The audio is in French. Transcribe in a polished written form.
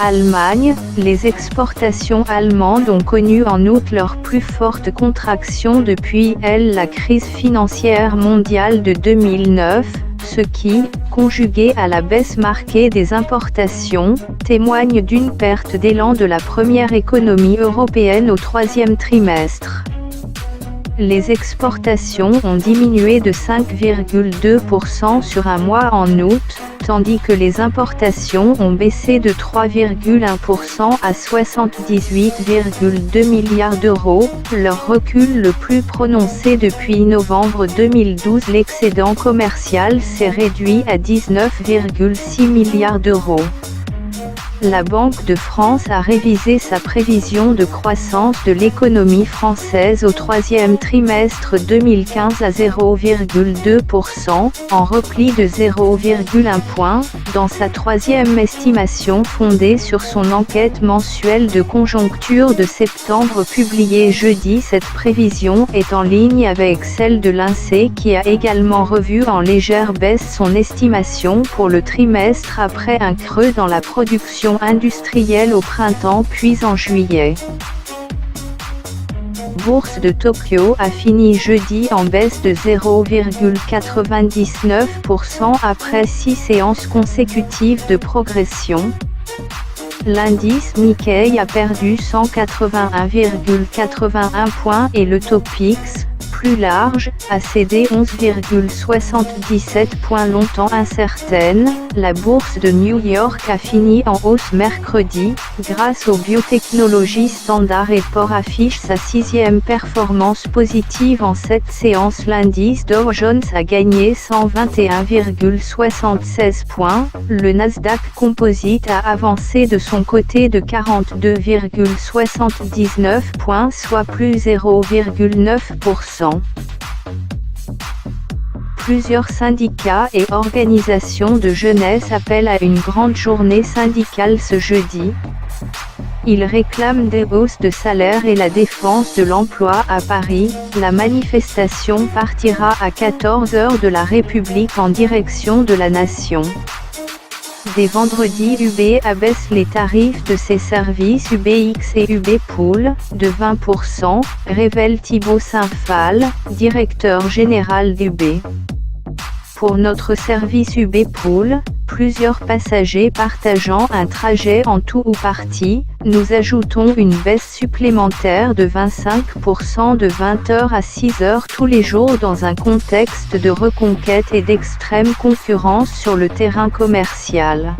Allemagne, les exportations allemandes ont connu en août leur plus forte contraction depuis la crise financière mondiale de 2009, ce qui, conjugué à la baisse marquée des importations, témoigne d'une perte d'élan de la première économie européenne au troisième trimestre. Les exportations ont diminué de 5,2% sur un mois en août, tandis que les importations ont baissé de 3,1% à 78,2 milliards d'euros, leur recul le plus prononcé depuis novembre 2012. L'excédent commercial s'est réduit à 19,6 milliards d'euros. La Banque de France a révisé sa prévision de croissance de l'économie française au troisième trimestre 2015 à 0,2%, en repli de 0,1 point, dans sa troisième estimation fondée sur son enquête mensuelle de conjoncture de septembre publiée jeudi. Cette prévision est en ligne avec celle de l'INSEE qui a également revu en légère baisse son estimation pour le trimestre après un creux dans la production industrielle au printemps puis en juillet. Bourse de Tokyo a fini jeudi en baisse de 0,99% après 6 séances consécutives de progression. L'indice Nikkei a perdu 181,81 points et le Topix, plus large, a cédé 11,77 points. Longtemps incertaine, la bourse de New York a fini en hausse mercredi, grâce aux biotechnologies. Standard & Poor's affiche sa sixième performance positive en 7 séances. L'indice Dow Jones a gagné 121,76 points, le Nasdaq Composite a avancé de son côté de 42,79 points, soit plus 0,9%. Plusieurs syndicats et organisations de jeunesse appellent à une grande journée syndicale ce jeudi. Ils réclament des hausses de salaire et la défense de l'emploi à Paris. La manifestation partira à 14h de la République en direction de la Nation. Dès vendredi, UB abaisse les tarifs de ses services UBX et UB Pool de 20%, révèle Thibaut Saint-Phal, directeur général d'UB. Pour notre service UB Pool, plusieurs passagers partageant un trajet en tout ou partie, nous ajoutons une baisse supplémentaire de 25% de 20h à 6h tous les jours dans un contexte de reconquête et d'extrême concurrence sur le terrain commercial.